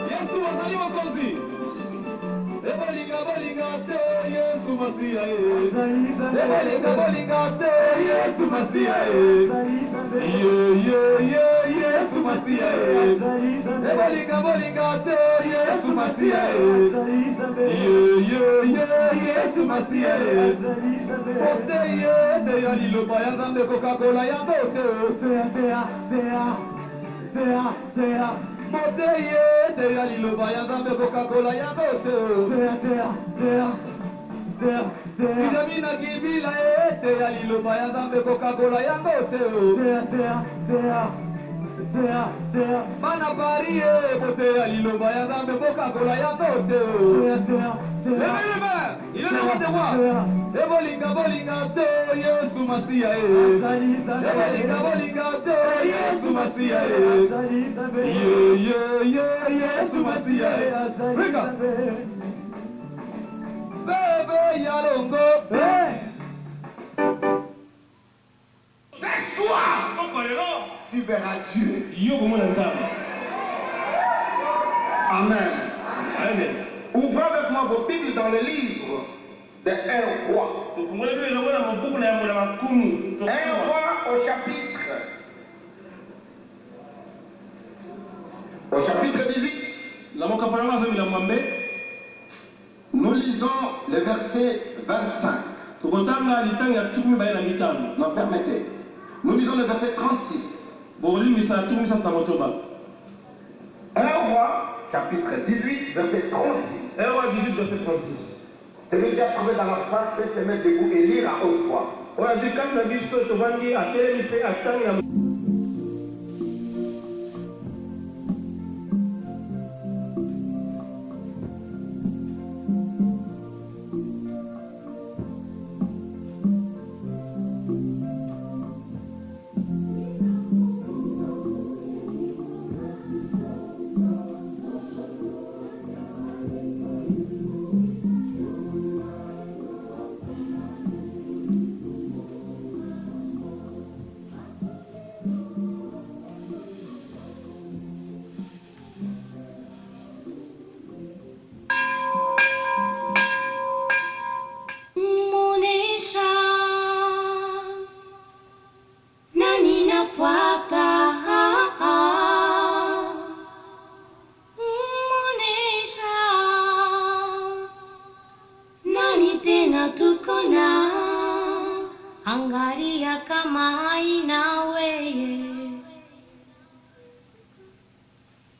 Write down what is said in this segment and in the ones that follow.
Yesu azali mokonzi. Ebolinga bolinga te Yesu Masiya. Ebolinga bolinga te Yesu Masiya. Yesu Masiya. Ebolinga bolinga te Yesu Masiya. Yesu Masiya. Ote ye te ya liloba ya Nzambe Coca-Cola ya ndote. Moteye te ya liloba ya Nzambe Coca-Cola ya ndote. Kijamina kibila te ya liloba ya Nzambe Coca-Cola ya ndote. Mana pari bote ya liloba ya Nzambe Coca-Cola ya ndote. Levez les mains, il est devant de moi. Ebolinga bolinga te Yesu Masiya. Ebolinga bolinga te Yesu Masiya. Yesu Masiya. Regarde. Bébé Yalongo. Ce soir, tu verras Dieu. Amen. Amen. Ouvrez avec moi vos Bibles dans le livre de 1 roi. 1 roi au chapitre 18. Nous lisons le verset 25. Non, permettez. Nous lisons le verset 36. 1 roi, chapitre 18, verset 36. 1 roi 18, verset 36. Celui qui a trouvé dans la salle peut se mettre debout et lire à haute voix. Angalia kama haina weye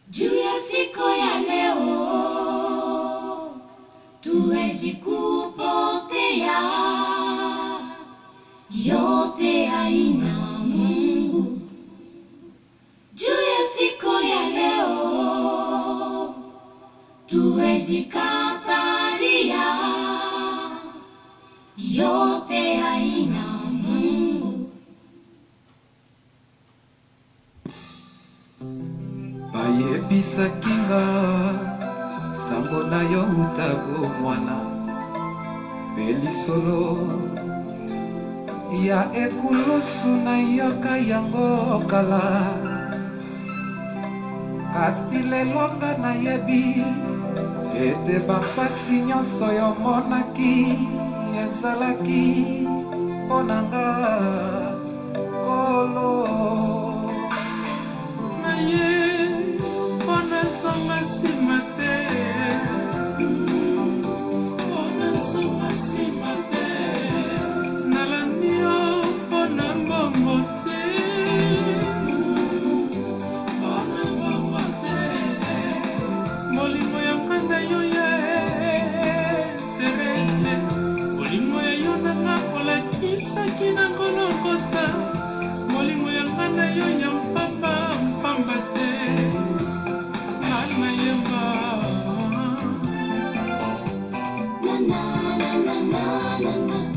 juu ya siku ya leo, tuwezi kupotea, yote haina Mungu. Juu ya siku ya leo, tuwezi kataria, yote haina Mungu. Bayebisaki nga sango na yo utago mwana mpe lisolo ya ekulusu na yoka yango kala, kasi lelo nga nayebi ete bapasi nyonso yomonaki ezalaki mpo na nga kolo. Naye mpo nazonga nsima te, mpo nazonga nsima te, nalandi yo mpo na mbongo te, mpo na mbongo te. Molimo ya nkanda yo ya eterele, molimo ya yo nanga olakisaki na kolokota, molimo ya nkanda yo ya mpamba mpamba te.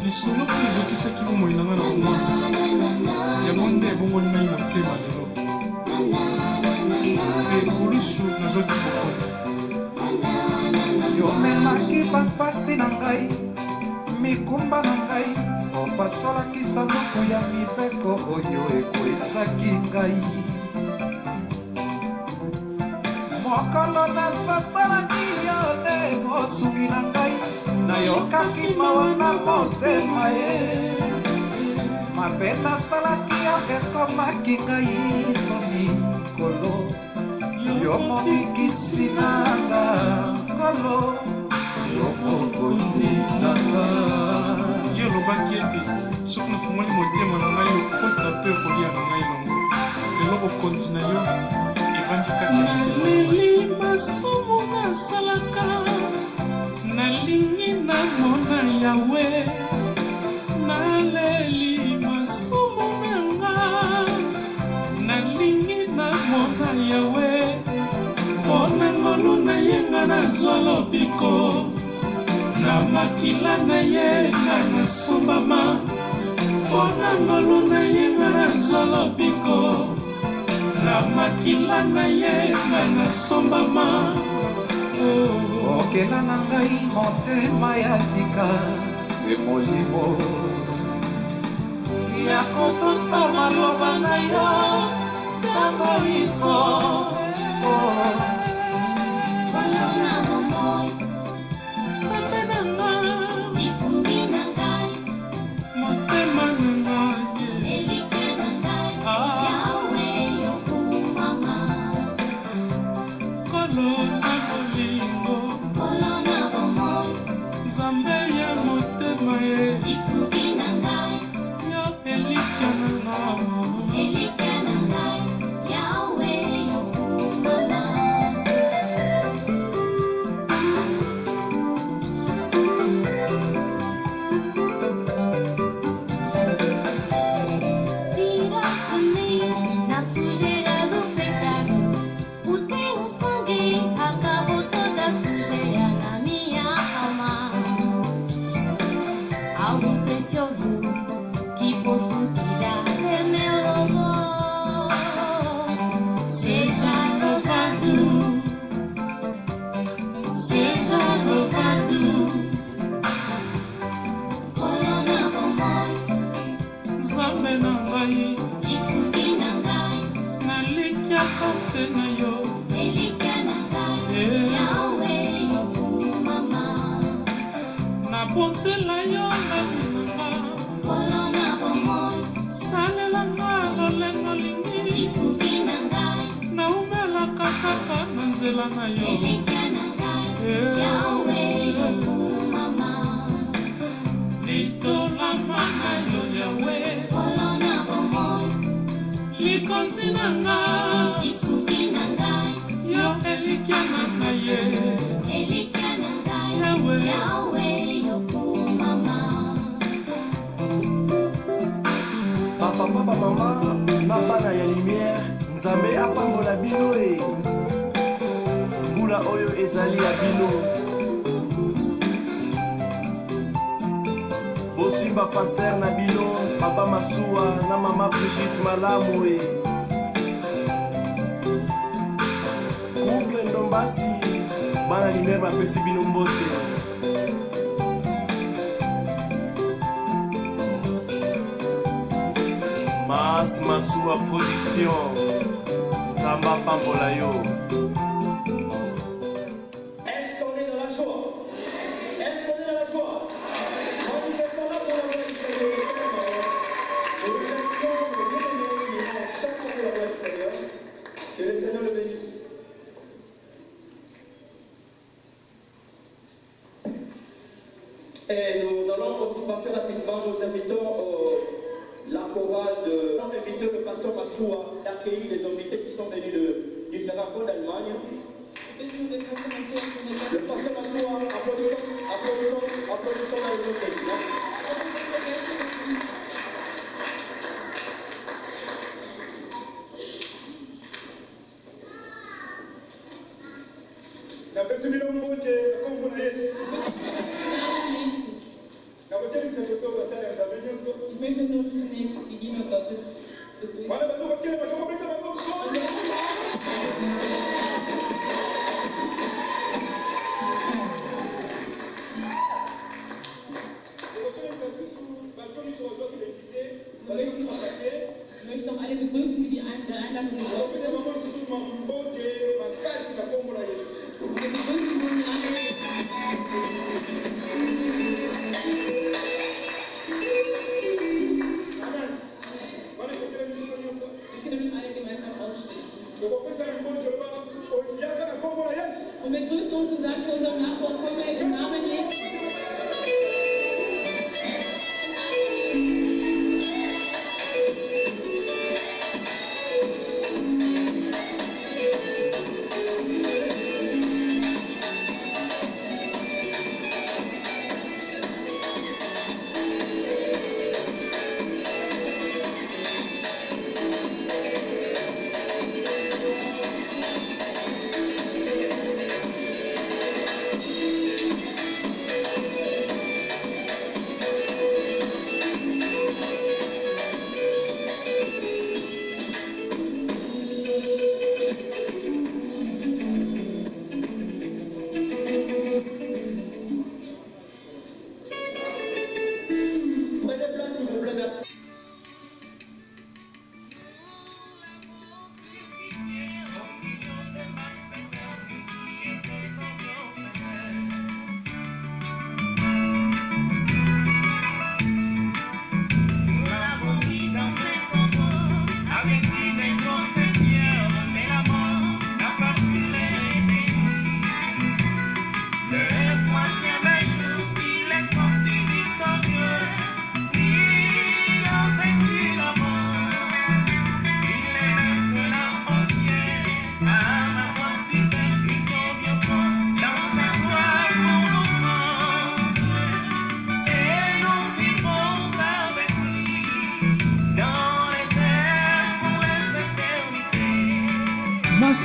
Lisolo oyo ezokisaki bomoi nanga na bomoi yango nde ebongoli ngai motema lelo, mpe kolusu nazwaki bokoti. Yomemaki bampasi na ngai, mikumba na ngai, opasolaki sanduku ya mibeko oyo ekwesaki ngai. mokolo nasosalaki yo nde mosungi na ngai nayokaki mawa na motema ye mabe nasalaki yo ekomaki ngai soni kolo yo mobikisi nanga kolo yo mokonzi nanga yo lobaki ete soki nafungoli motema na ngai okota mpe kolia na ngai longo lelo bokonzi na yo evandi kati ya naleli masumu nasalaka nalingi namona yawe naleli masumu nanga nalingi namona yawe mpona ngolu na yenga nazwa lobiko na makila na ye nga nasombama mpona ngolu na yenga nazwa lobiko na makila na ye nga nasombama okela na ngai motema ya sika emolimo ya kotosa maloba na yo ntango iso nzambe na nga motema na ngai kolo na bolingo nzambe ya motema ye yo elikya na nga nabonzela yo nabinanga salelanga lolenge olingi naumelaka kaka na nzela na yo litolama na yo yawe likonzi na nga yo elikya na nga ye yawe papa mama na bana ya lumière nzambe apambola bino e mbula oyo ezali ya bino bosimba paster na bino papa masuwa na mama Brigitte malamu e couple ndombasi bana lumière bapesi bino mbote Mas Masuwa Production Tamba Pambola yo. Est-ce qu'on est dans la joie? Est-ce qu'on est dans la joie? Quand vous êtes là pour la gloire du Seigneur, nous restons pour nous donner chaque fois pour la gloire du Seigneur. Que le Seigneur le bénisse. Et nous allons aussi passer rapidement, nous invitons la chorale de inviter le pasteur Massoua d'accueillir les invités qui sont venus de différents coins d'Allemagne. Le pasteur Massoua, applaudissons dans le nom de Jésus. Ich möchte nun zunächst die Liebe Gottes begrüßen. Ich möchte noch alle begrüßen, die der Einladung gefolgt sind. Und wir grüßen uns und sagen zu unserem Nachbarn, komme im Namen Jesu.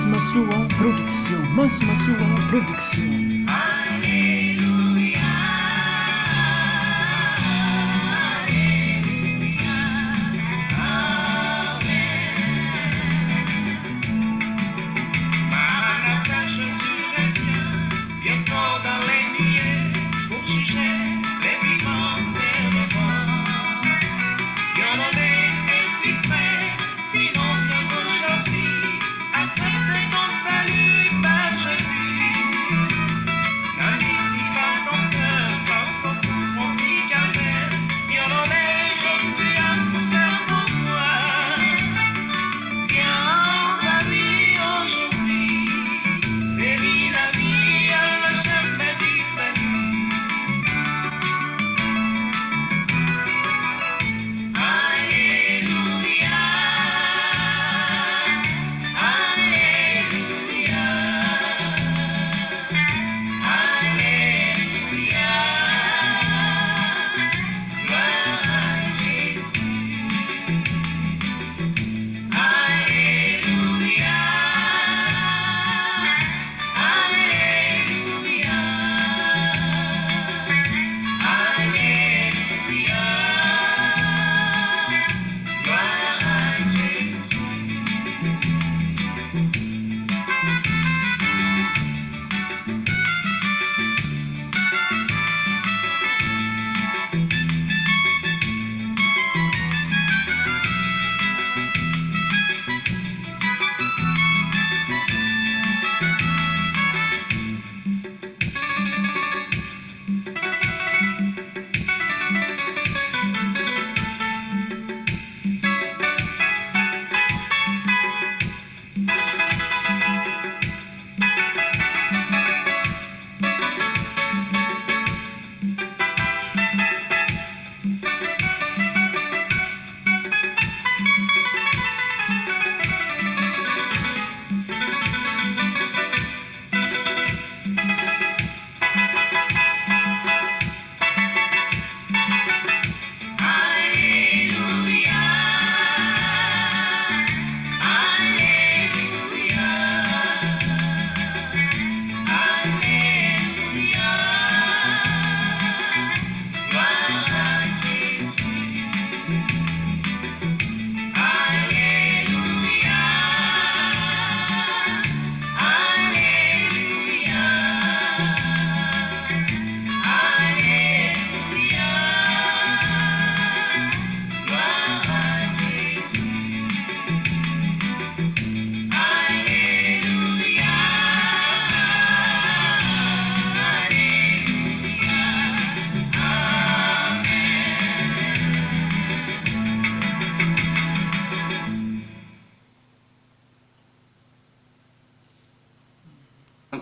Massoua Production, Massoua Production. Accepte ton salut par Jésus.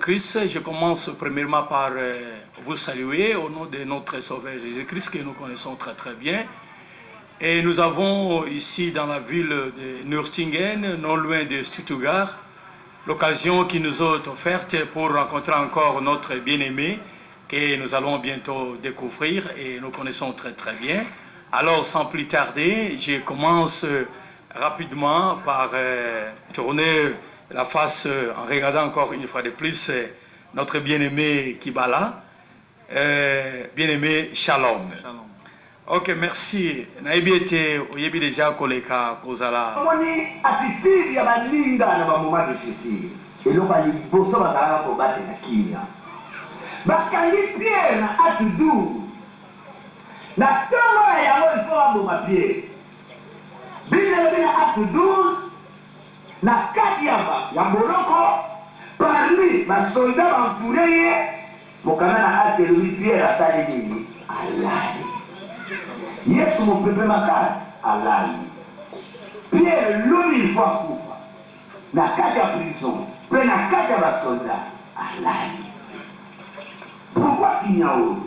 Christ, je commence premièrement par vous saluer au nom de notre Sauveur Jésus-Christ que nous connaissons très très bien. Et nous avons ici dans la ville de Nürtingen, non loin de Stuttgart, l'occasion qui nous est offerte pour rencontrer encore notre bien-aimé que nous allons bientôt découvrir et nous connaissons très très bien. Alors sans plus tarder, je commence rapidement par tourner la face en regardant encore une fois de plus notre bien-aimé Kibala, bien-aimé Shalom. Ok, merci. Naïbiete, oyebi déjà koleka kozala. Moni attitude ya balinga na ba moment difficile. Et lo ba liboso ba ko battre na kinya. Bakangi Pierre na acte 12. Na tomo ya ngo il faut aboma Pierre. Bile bile acte 12. Na kati ya boloko parmi ba soldat entouré mokana na acte Pierre asali nini? Alali. Yesu mupepe makasi alali. Pierre l'uni il faut kufa. Na kati ya prison, pe na kati ya basoldat alali. Pourquoi kinyao?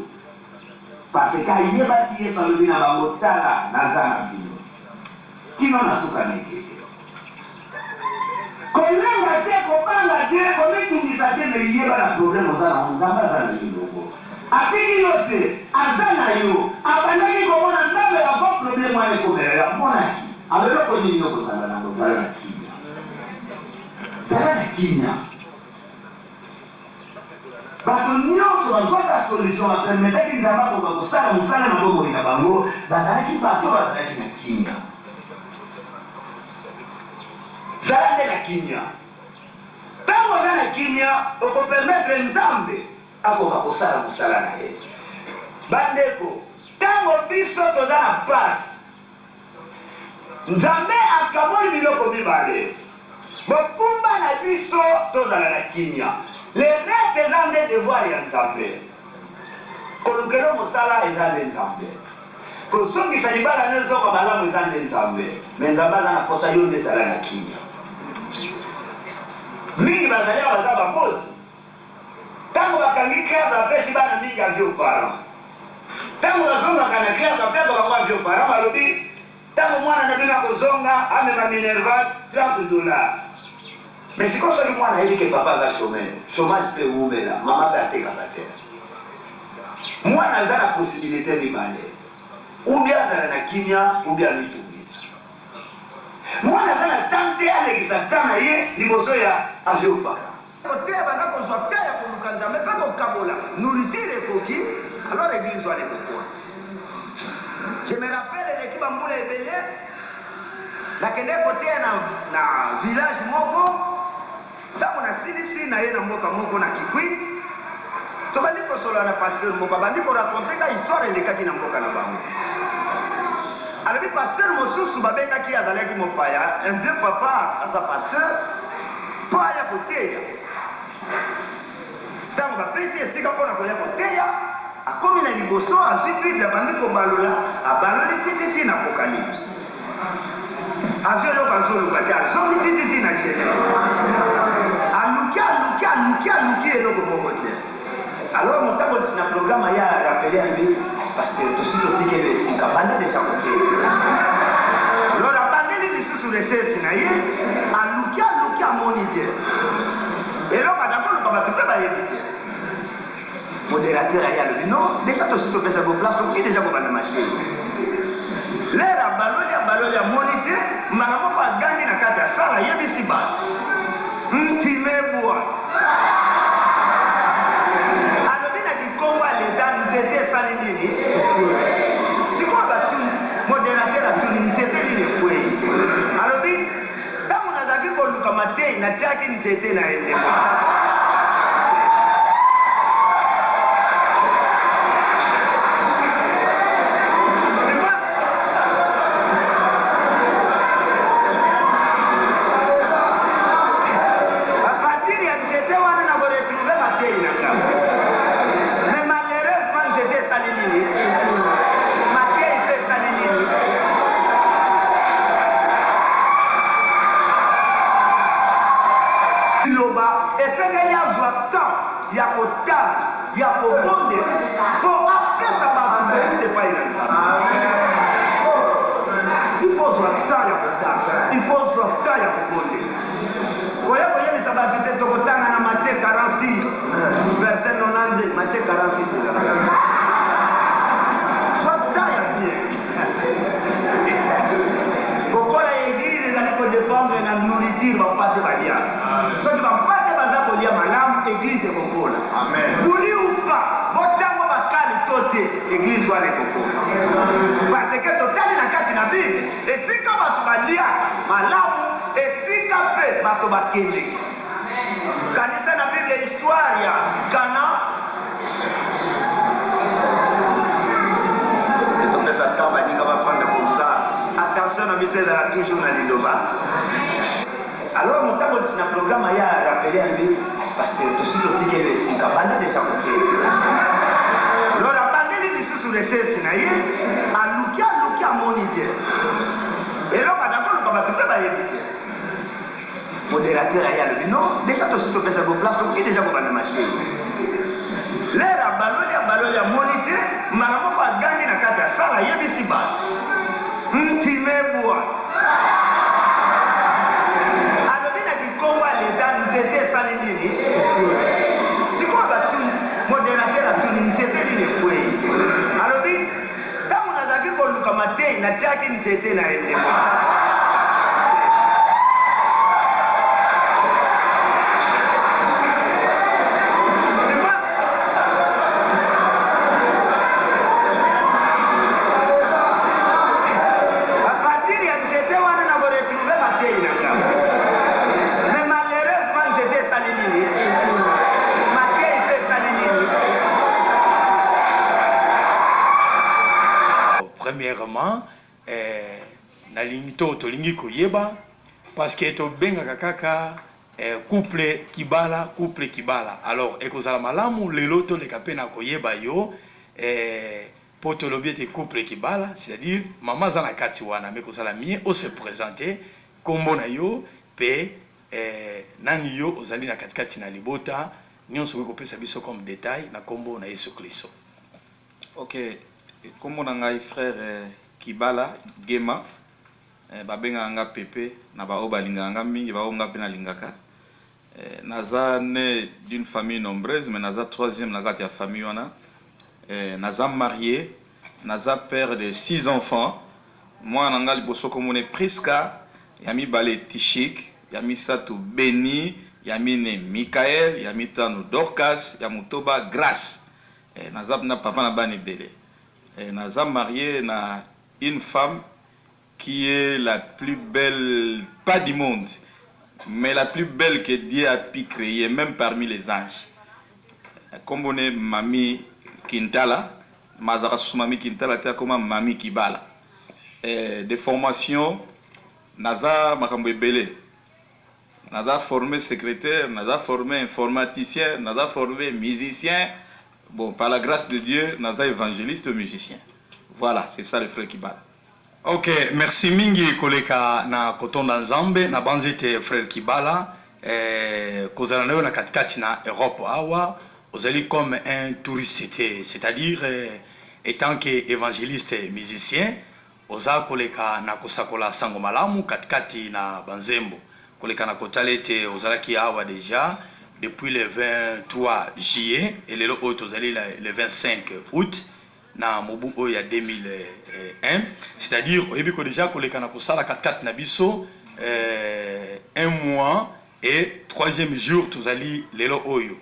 Parce que yeba ti Yesu alobi na bamotala na zana bino. Kino na suka neke. Kolenga te kobanga te komitungisa te me yeba na problème ozana nzamba zana biloko. Apiki yote azana yo abandaki komona nzambe ya bon problème wana komera monaki abeloko nini yokozala nango zala na kinya zala na kinya bato nyonso bazwaka solution bapermetaki nzambe akoka kosala mosala na bomoi na bango bazalaki bato bazalaki na kinya zala nde na kinya ntango oza na kinya okopermetre nzambe akoka kosala mosala na ye bandeko ntango biso toza na place nzambe akamoli biloko mibale bopumba na biso tozala na kimia le reste eza nde devoir ya nzambe kolukelo mosala eza nde nzambe kozongisa libala nezoka malamu eza nde nzambe me nzambe aza na posa yo nde ezala na kimia mingi bazali awa baza bambozi ntango bakangi classe apesi bana mingi avio parent ntango bazongaka na classe apesa bango avio parent balobi ntango mwana na bino akozonga amema minerva $30 mais sikoyo soki mwana ayebi ke papa aza chômage mpe eumela mama mpe atekaka te mwana aza na posibilité mibale ubi azala na kimia ubi amitungisa mwana aza na temps te alekisa temps na ye liboso ya avio parent te baza kozwa te ya koluka nzambe mpe kokabola nourriture ekoki alors église wana ekokoa je me rappelle eleki bambula ebele nakende koteya na village moko ntango nasilisi na ye na mboka moko na kikwi tobandi kosolola na pasteur moko abandi korakonte ka histoire elekaki na mboka na bango alobi pasteur mosusu babengaki azalaki mopaya un vieux papa aza pasteur mpo aya koteya ntango bapesi esika mpona koya koteya akomi na liboso azwi bible abandi kobalola abaloli tititi na apocalypse azwi eloko azoluka te azongi tititi na jene aluki eloko moko te alors motambolisi na programe ya rappele ayebi parce que tosi totikeli esika banda deja koteya alors abandeli lisusu recherche na ye aluki amoni te eloko azakoluka bato mpe bayebi te modérateur aye alobi non déjà tosi topesa boplace okoki déjà kobanda machine lere abaloli amoni te mbala moko agangi na kati ya sala ayebisi bato ntimebwa alobi na kikongo ya leta nzete esali nini sikoyo batuni modérateur atuni nzete nini efwei alobi ntango nazalaki koluka matei natiaki nzete na endemo Loba, et c'est qu'il y a un temps, il y a un temps, il y a un monde, pour après ça va c'est pas il faut un temps, il y a un temps, il faut un temps, il y a un monde. Quand il y a une sabbatité, il y a Matthieu 46, verset 92, Matthieu 46. Soit temps, il y a bien. Pourquoi l'église est dépendre de la nourriture, va pas te varier. Ce qui va pas te baser pour dire madame, l'église est concours. Vous dites ou pas, votre chambre va calmer toute l'église soit les concours. Parce que total la carte na Bible, et si quand va te dire madame, et si quand fait va te bakele. Kanisa na Bible histoire ya Kana. Et donc les attentes va dire va prendre comme ça. Attention à monsieur là toujours na liloba. Alors mon temps dans le programme il y a rappelé à lui parce que tout ce qui est ici capable déjà côté. Alors la pandémie qui sous recherche na yé a lukia moniteur. Et là d'abord on va tout faire éviter. Modérateur il y a le non déjà tout ce que fait ça pour place donc déjà on va le marcher. Là baloya moniteur malamo pas gagner na kata sala yebisi ba. Ntimebwa. Alobina kikomba leta nzete sali nini? Sikoa batu modérateur a tout nzete ni fwe. Alobi samu nazaki koluka matei na tiaki nzete na ende. Premièrement, nalingi tolingi koyeba parce que to benga kaka couple kibala. Alors ekozala malamu lelo to leka pena koyeba yo po to lobiete couple kibala, c'est-à-dire maman zana kati wana mais kozala mie o se présenter kombo na yo pe nani yo ozali na katikati na libota nyonso ko pesa biso comme détail na kombo na Yesu Kristo. OK. Comme on a un frère Kibala Gema babenga nga Pepe na ba obalinga nga mingi ba onga pena lingaka naza né d'une famille nombreuse mais naza troisième na kati ya famille wana naza marié naza père de 6 enfants moi nanga liboso comme on est Priska yami balé Tishik yami Satou Beni yami ne Michael yami Tano Dorcas yamutoba Grâce naza na papa na bani belé. Naza marié na une femme qui est la plus belle, pas du monde, mais la plus belle que Dieu a pu créer, même parmi les anges. Comme on est Mami Kintala, Mazara Mami Kintala, comme Mami Kibala. De formation, Naza Makambo Belé. Naza formé secrétaire, Naza formé informaticien, Naza formé musicien. Bon, par la grâce de Dieu, naza évangéliste musicien. Voilà, c'est ça le frère Kibala. Ok, merci mingi koleka na kotonda nzambe na banzete frère Kibala kozala nayo na katikati na Europe awa ozali comme un touriste, c'est-à-dire étant que évangéliste musicien oza koleka na kosakola sango malamu katikati na banzembo koleka na kotalete ozalaki awa déjà depuis le 23 juillet et le le 25 août na mobu oya 2001, c'est-à-dire oyebiko déjà koleka na kosala 4 na biso 1 mois et 3e jour tozali lelo oyo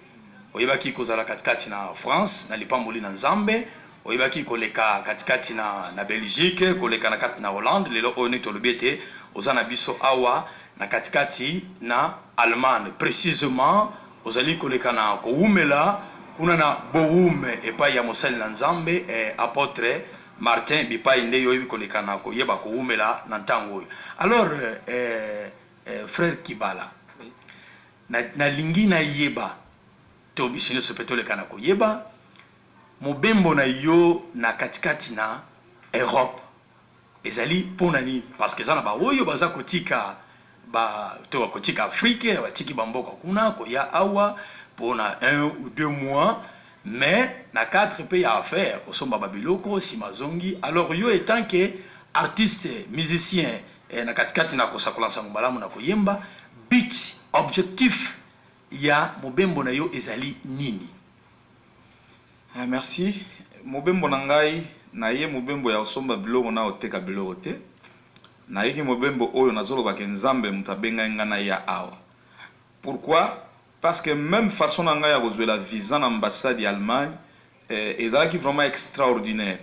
oyebaki kozala katikati na France na lipamboli na Nzambe oyebaki koleka katikati na Belgique koleka na kati na Hollande lelo oyo ne tolobiete ozana biso awa na katikati na Allemagne précisément ozali koleka na koumela kuna na boume epai ya mosali na Nzambe apôtre Martin bipai nde yo koleka na koyeba koumela na ntango oyo. Alors frère Kibala na lingi na yeba to bisino sepeto leka na koyeba mobembo na yo na katikati na Europe ezali pona nini parce que zana ba oyo baza kotika ba to kotika Afrique batiki bamboka kuna ko ya awa pour 1 ou 2 mois mais na 4 pays à faire au somba babiloko simazongi. Alors yo étant que artiste musicien na katikati na kosakolansa mbalamu na koyemba beat objectif ya mobembo na yo ezali nini? Merci. Mobembo na ngai na ye mobembo ya osomba biloko na oteka biloko te. Na ye mobembo oyo nazoloba ke nzambe mutabenga ngana ya awa. Pourquoi? Parce que même façon na ngai ya kozwela visa na ambassade ya Allemagne ezalaki vraiment extraordinaire.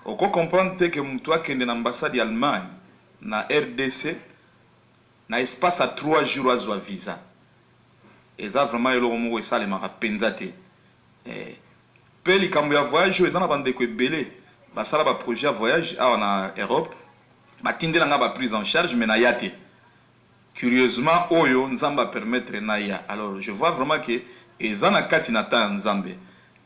Oko comprendre te que mutu akende na ambassade ya Allemagne na RDC na espace à 3 jours azwa visa. Eza vraiment eloko moko esalemaka penza te. Pe likambo ya voyage eza na bandeko ebele basala ba projet ya voyage awa na Europe batindela nga ba prise en charge mais na yate. Curieusement oyo nzamba permettre na ya. Alors je vois vraiment que eza na kati na ta nzambe.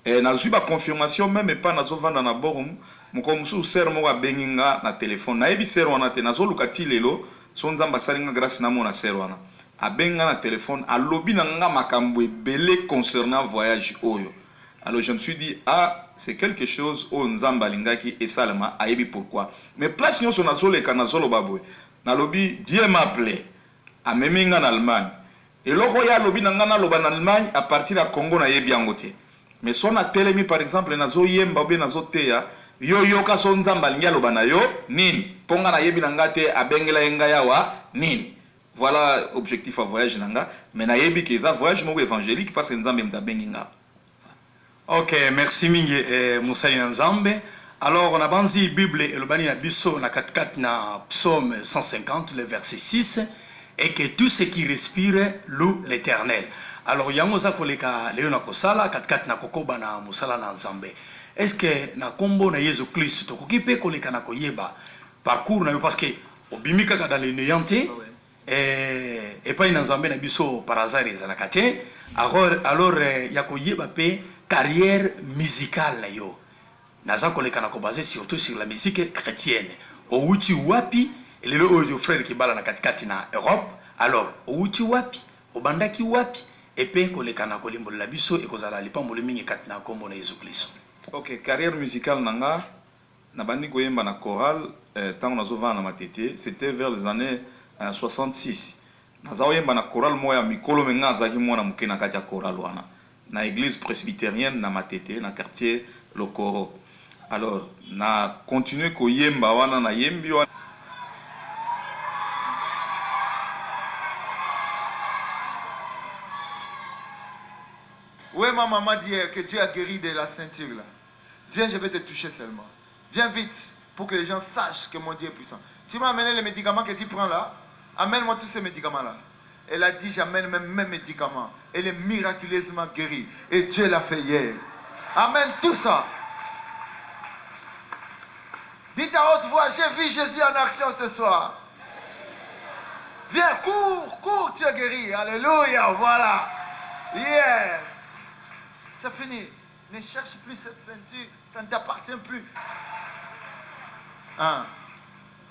Nazwi ba confirmation même pas nazovanda na borum moko musu ser moko abenginga na téléphone na yebi ser wana te nazoluka ti lelo so nzamba salinga grâce na mona ser wana abenga na téléphone alobi na nga makambo ebele concernant voyage oyo. Alors je me suis dit ah c'est quelque chose o nzamba lingaki esalama ayebi pourquoi mais place nyonso nazoleka nazoloba boy nalobi Dieu m'a appelé ameminga na Allemagne eloko ya lobi na nga na loba na Allemagne à partir ya Congo na yebi yango te. Mais son a telemi par exemple nazo yemba be nazo teya yo yoka so nzamba lingi aloba na yo nini ponga na yebi nanga te abengela yenga yawa nini. Voilà objectif à voyage nanga mais na yebi ke za voyage moko évangélique parce que nzambe mtabenginga. OK, merci mingi Musali Nzambe. Alors on a banzi Bible et le bani na biso na 4 na psaume 150 le verset 6 et que tout ce qui respire loue l'Éternel. Alors yango za koleka leo na kosala 4 na kokoba na musala na Nzambe. Est-ce que na kombo na Yesu Christ to kokipe koleka na koyeba parcours na yo parce que obimika ka dans le néanté et pas na Nzambe na biso par hasard ezalaka te. Alors ya koyeba pe carrière musicale na yo. Naza koleka na ko basé surtout sur la musique chrétienne. Outi wapi lelo oyo frère Kibala na katikati na Europe. Alors outi wapi obandaki wapi epe koleka na kolimbo la biso ekozala lipambolo mingi kati na kombo na Yesu Kristo. OK, carrière musicale nanga na bandi koyemba na chorale tango nazovana na matete, c'était vers les années 66. Naza oyemba na chorale moya mikolo menga azaki mwana muke na kati ya chorale wana na église presbytérienne na matete na quartier Lokoro. Alors na continuer koyemba wana na yembi wana. Oui, ma maman dit que Dieu a guéri de la ceinture là. Viens, je vais te toucher seulement. Viens vite pour que les gens sachent que mon Dieu est puissant. Tu m'as amené les médicaments que tu prends là. Amène-moi tous ces médicaments là. Elle a dit j'amène même mes médicaments. Elle est miraculeusement guérie. Et Dieu l'a fait hier. Amène tout ça. Dites à haute voix, j'ai vu Jésus en action ce soir. Viens, cours, tu es guéri. Alléluia, voilà. Yes. C'est fini. Ne cherche plus cette ceinture. Ça ne t'appartient plus. Hein?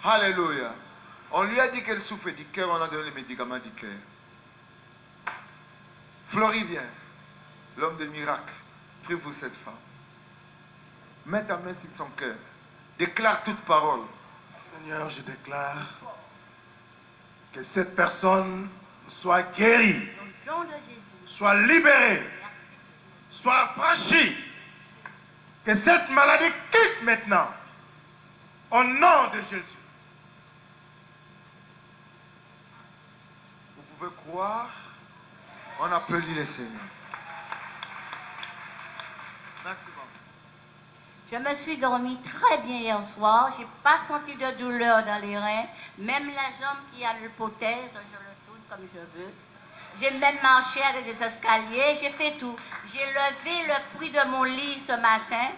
Alléluia. On lui a dit qu'elle souffrait du cœur. On a donné les médicaments du cœur. Florie, viens. L'homme de miracle. Prie pour cette femme. Mets ta main sur son cœur. Déclare toute parole. Seigneur, je déclare que cette personne soit guérie, soit libérée, soit affranchie. Que cette maladie quitte maintenant. Au nom de Jésus. Vous pouvez croire, on applaudit le Seigneur. Merci beaucoup. Je me suis dormi très bien hier soir. Je n'ai pas senti de douleur dans les reins. Même la jambe qui a l'hypothèse, je le tourne comme je veux. J'ai même marché avec des escaliers. J'ai fait tout. J'ai levé le prix de mon lit ce matin.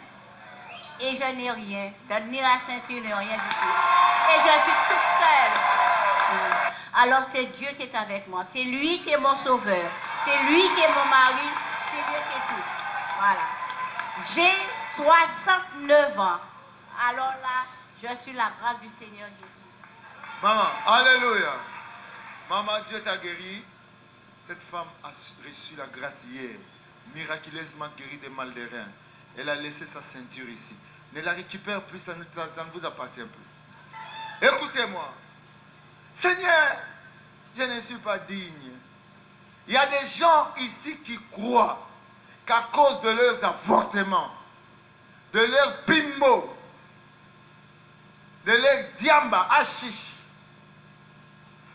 Et je n'ai rien. Ni la ceinture, ni rien du tout. Et je suis toute seule. Alors c'est Dieu qui est avec moi. C'est lui qui est mon sauveur. C'est lui qui est mon mari. C'est lui qui est tout. Voilà. J'ai 69 ans. Alors là, je suis la grâce du Seigneur Jésus. Maman, alléluia. Maman, Dieu t'a guéri. Cette femme a reçu la grâce hier, miraculeusement guérie des mal des reins. Elle a laissé sa ceinture ici. Ne la récupère plus, ça ne vous appartient plus. Écoutez-moi. Seigneur, je ne suis pas digne. Il y a des gens ici qui croient qu'à cause de leurs avortements, de leurs bimbo, de leurs diamba, hachiche,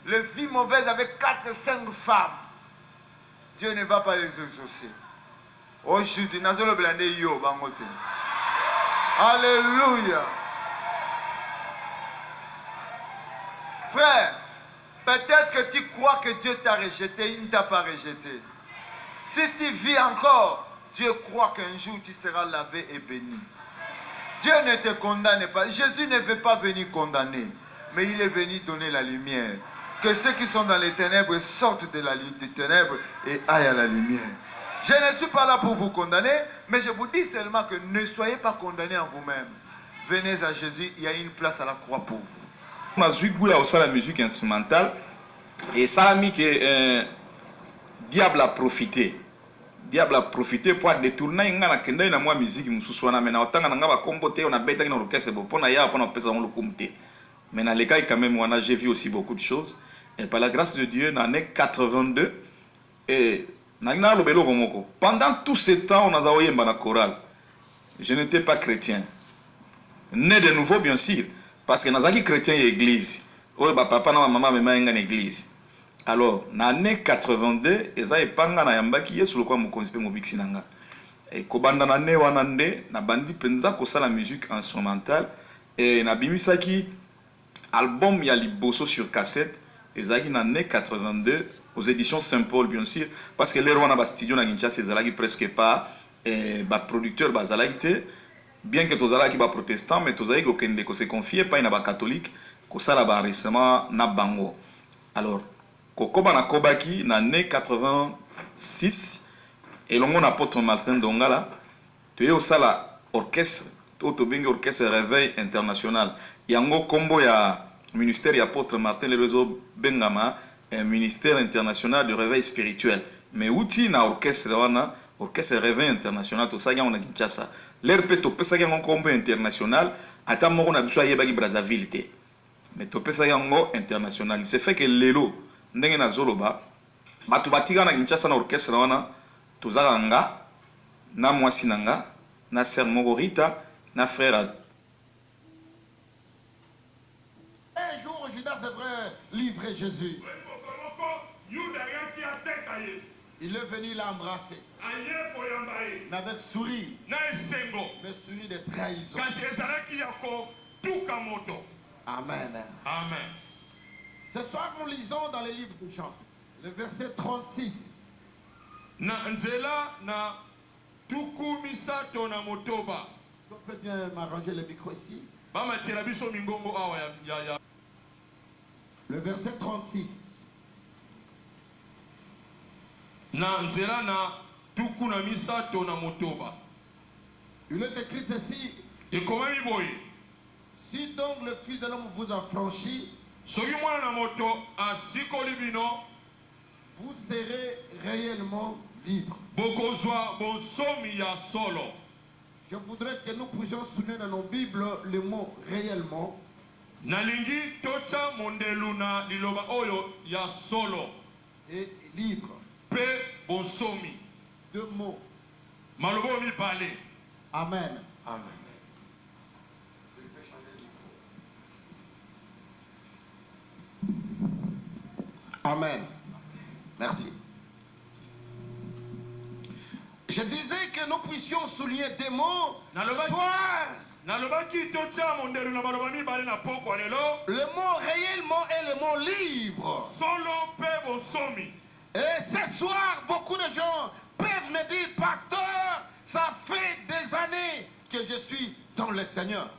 le vie mauvaise avec 4-5 femmes, Dieu ne va pas les exaucer. Aujourd'hui, nous allons blander yo bangote. Alléluia. Frère, peut-être que tu crois que Dieu t'a rejeté, il ne t'a pas rejeté. Si tu vis encore, Dieu croit qu'un jour tu seras lavé et béni. Dieu ne te condamne pas. Jésus ne veut pas venir condamner, mais il est venu donner la lumière. Que ceux qui sont dans les ténèbres sortent de la lutte des ténèbres et aillent à la lumière. Je ne suis pas là pour vous condamner, mais je vous dis seulement que ne soyez pas condamnés en vous-même. Venez à Jésus, il y a une place à la croix pour vous. On a vu goût à la musique instrumentale et ça a mis que diable a profité. Diable a profité pour détourner ngana kenda na moi musique mususwana mena otanga nga ba kombote on a beta na orchestre bo pona ya pona pesa on le kumte. Mais dans les cas quand même j'ai vu aussi beaucoup de choses et par la grâce de Dieu dans l'année 82 et pendant tout ce temps on a envoyé na chorale. Je n'étais pas chrétien. Né de nouveau bien sûr parce que nazaki chrétien et église. Oh ba papa na maman me ma ngana église. Alors, dans l'année 82, eza epanga na yambaki yesu lokwa mokonzi pe mobikisi nanga. Et kobanda na ne wana nde na bandi penza kosala musique instrumentale et na bimisaki album ya liboso sur cassette ezaki na l'année 82 aux éditions Saint-Paul bien sûr parce que les wana ba studio na Kinshasa ezalaki presque pas ba producteur bazalaki te bien que tozalaki ba protestant mais tozalaki kokende ko se confier pas na ba catholique kosala ba enregistrement na bango. Alors Kokoba na Kobaki na l'année 86 et l'on a apôtre Martin Dongala tu es au sala orchestre autobenge orchestre réveil international yango kombo ya ministère ya apôtre Martin le réseau bengama un ministère international de réveil spirituel mais outi na orchestre wana orchestre réveil international to sanga on a Kinshasa l'RP to pesa yango kombo international ata moko na biso ayebaki Brazzaville te mais to pesa yango international c'est fait que lelo ndenge na zoloba batu batika na Kinshasa na orchestre wana tozaka nga na mwasi nanga na sœur moko Rita na frère. Un jour Judas devrait livrer Jésus. Il est venu l'embrasser. Mais avec sourire. Mais sourire de trahison. Amen. Amen. Ce soir, nous lisons dans le livre de Jean, le verset 36. Na nzela na tuku misato na motoba. Je peux bien m'arranger le micro ici. Mama tira biso mingongo awa ya. Le verset 36. Na nzela na tuku na misato na motoba. Il est écrit ceci. Et comment il boye? Si donc le Fils de l'homme vous a franchi, vous serez réellement libre. Je voudrais que nous puissions souligner dans nos Bibles le mot réellement. Et libre. Deux mots. Amen. Amen. Amen. Merci. Je disais que nous puissions souligner des mots ce soir. Le mot réellement est le mot libre. Et ce soir, beaucoup de gens peuvent me dire, pasteur, ça fait des années que je suis dans le Seigneur.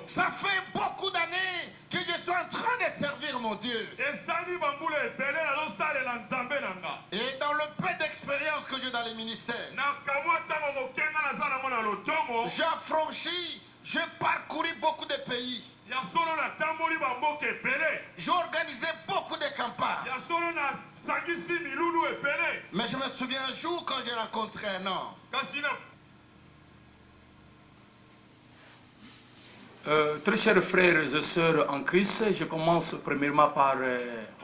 Ça fait beaucoup d'années que je suis en train de servir mon Dieu. Et dans le peu d'expérience que j'ai dans les ministères, j'ai affranchi J'ai parcouru beaucoup de pays. J'ai organisé beaucoup de campagnes. Mais je me souviens un jour quand j'ai rencontré un homme. Très chers frères et sœurs en Christ, je commence premièrement par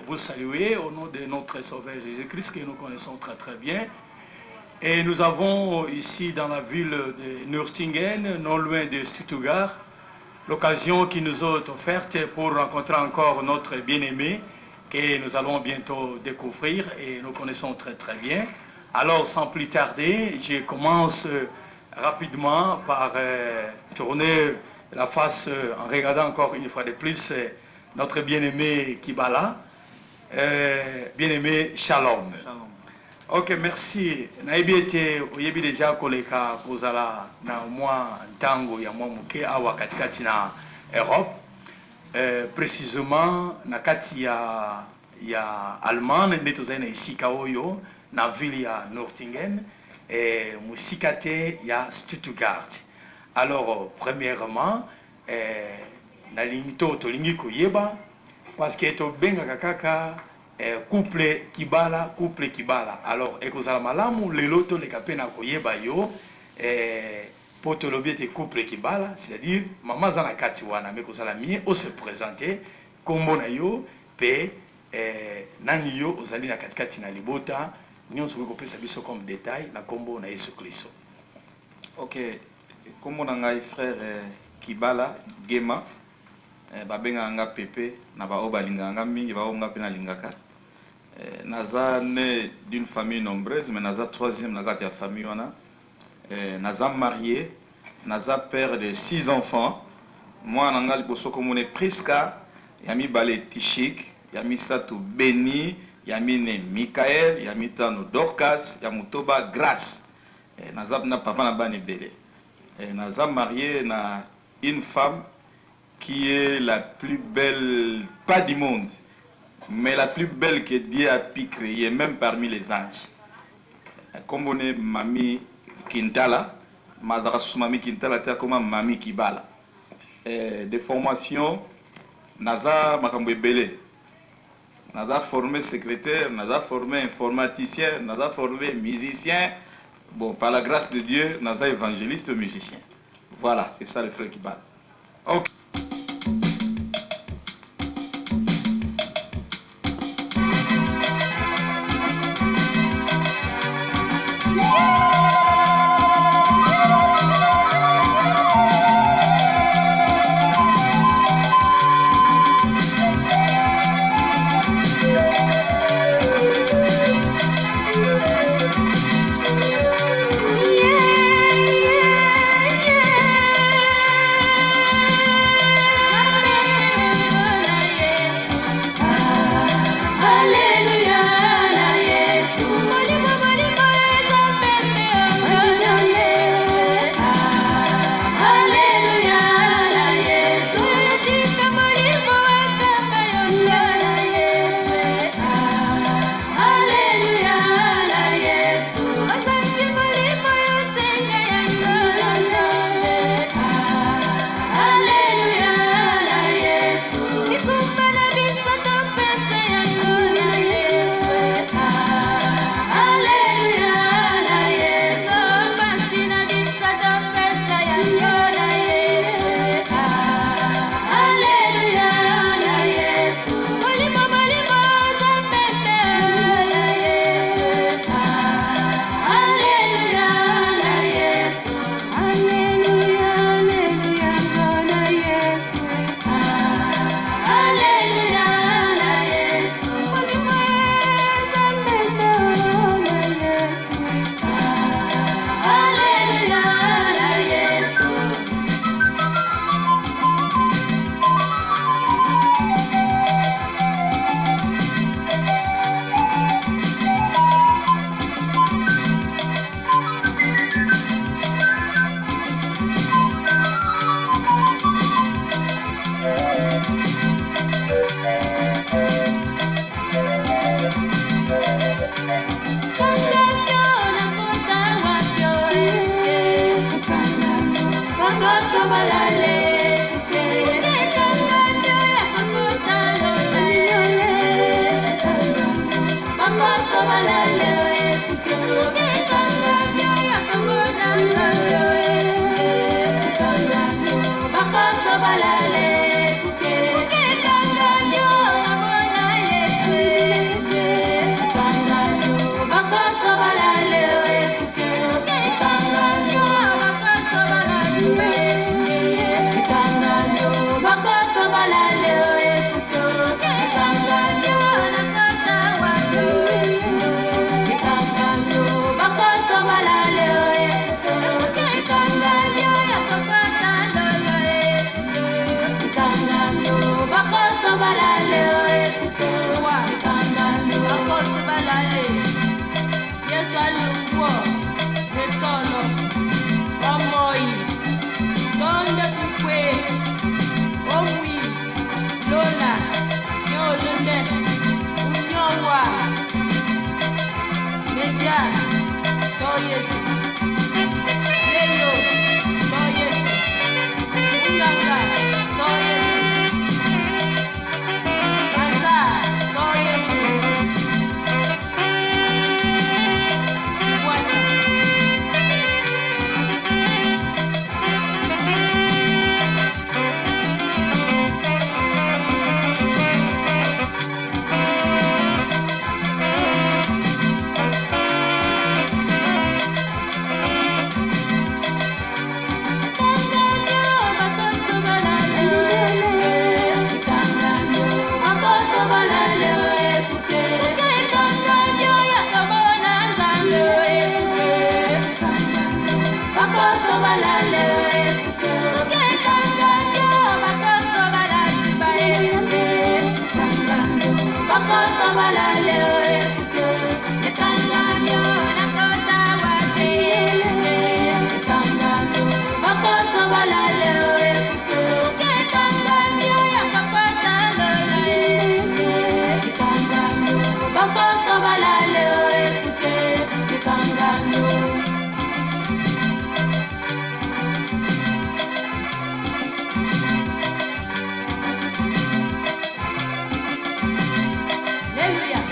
vous saluer au nom de notre Sauveur Jésus-Christ que nous connaissons très très bien. Et nous avons ici dans la ville de Nürtingen, non loin de Stuttgart, l'occasion qui nous est offerte pour rencontrer encore notre bien-aimé que nous allons bientôt découvrir et nous connaissons très très bien. Alors sans plus tarder, je commence rapidement par tourner la face en regardant encore une fois de plus notre bien-aimé Kibala, bien-aimé Shalom. Ok, merci. Naibi ete oyebi deja koleka kozala na mwa ntango ya mwa muke awa katikati na Europe, précisément na kati ya Allemagne nde tozali na esika oyo na ville ya Nürtingen, musika te ya Stuttgart. Alors, premièrement, nalingi to tolingi koyeba parce que to benga kaka couple Kibala. Alors, ekozala malamu lelo to leka pena koyeba yo po tolobi ete couple Kibala, c'est-à-dire mama za na kati wana me kozala mie o se présenter kombo na yo pe nani yo ozali na katikati na libota nyonso ko kopesa biso comme détail na kombo na Yesu Kristo. Ok. Kombo na ngai frère Kibala Gema, babenga nga Pepe na ba obalinga nga mingi ba nga pena lingaka. Naza né d'une famille nombreuse, mais naza troisième na kati ya famille wana. Naza marié, naza père de 6 enfants. Moi na nga liboso komone Priska, yami bale Tishik, yami Sato Beni, yami ne Michael, yami tano Dorcas, yamutoba Grâce. Naza na papa na bane belé. Naza marié na une femme qui est la plus belle, pas du monde, mais la plus belle que Dieu a pu créer, même parmi les anges. Comme on est Mami Kintala, Mami Kintala, comme Mami Kibala. Des formations, Naza Makambo Belé. Naza formé secrétaire, Naza formé informaticien, Naza formé musicien. Bon, par la grâce de Dieu, Naza évangéliste musicien. Voilà, c'est ça le frère Kibala. Ok. Alléluia.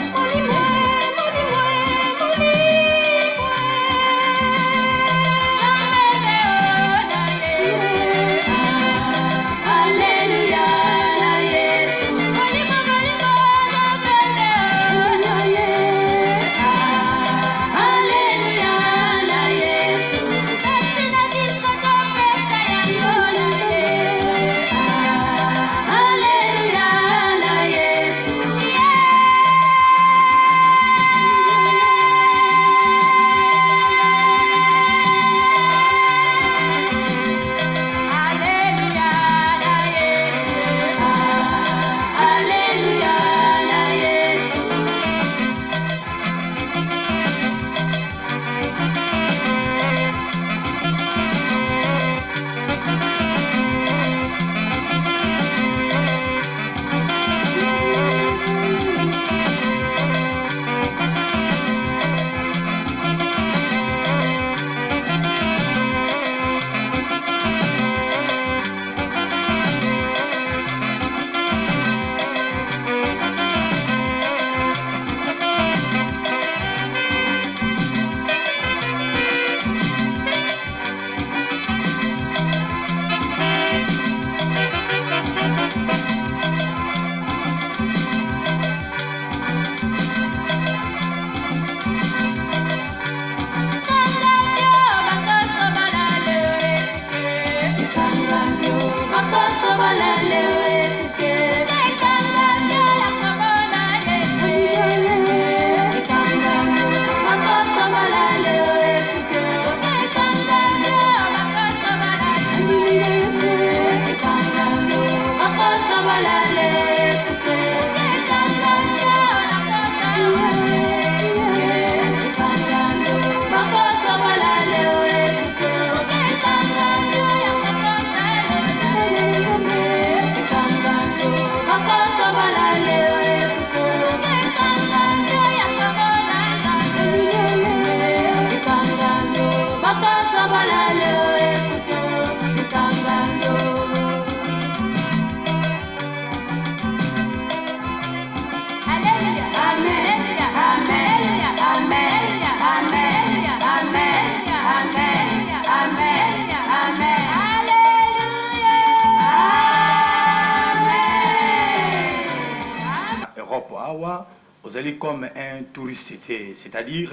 Europe awa ozali comme un touriste, c'est-à-dire